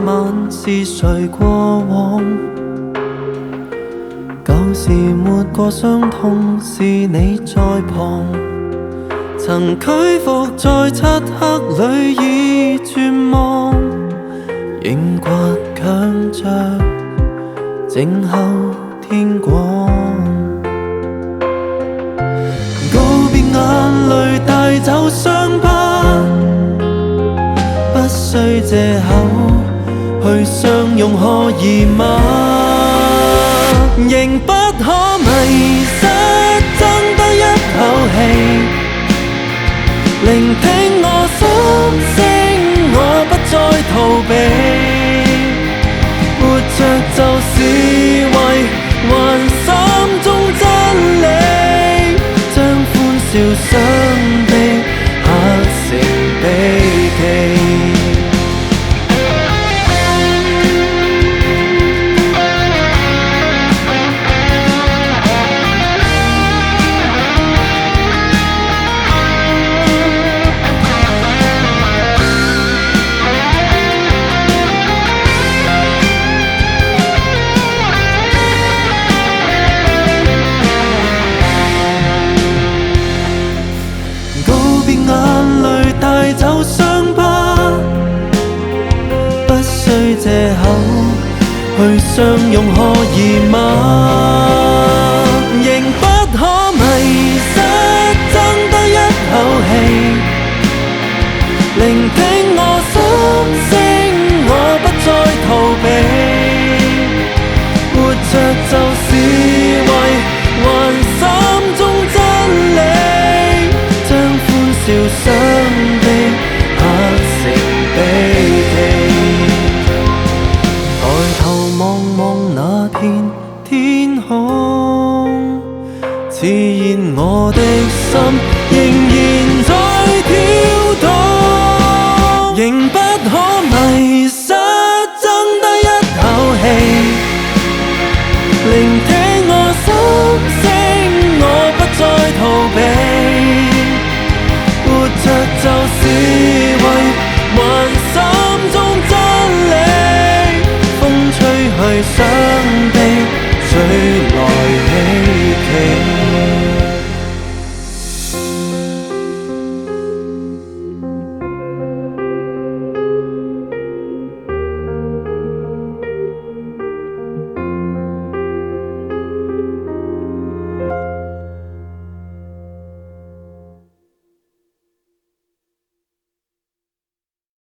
晚是誰過往？舊時沒過傷痛，是你在旁，曾屈服在漆黑裏已絕望，仍倔強着靜候天光。告別眼淚帶走傷疤，不需藉口去相擁，可以嗎？仍不可迷失，爭得一口氣，聆聽我心聲，我不再逃避，活着就是為還心中真理，將歡笑雙臂刻成秘技。帶走傷疤，不需藉口去相擁，可以嗎？仍不可迷失，爭得一口氣，聆聽我心聲，我不再逃避，活着就是為還心中真理，將歡笑雙天空，自然我的心仍然在跳動，仍不可迷失，爭得一口氣，聆聽我心聲，我不再逃避，活着就是為還心中真理，風吹去想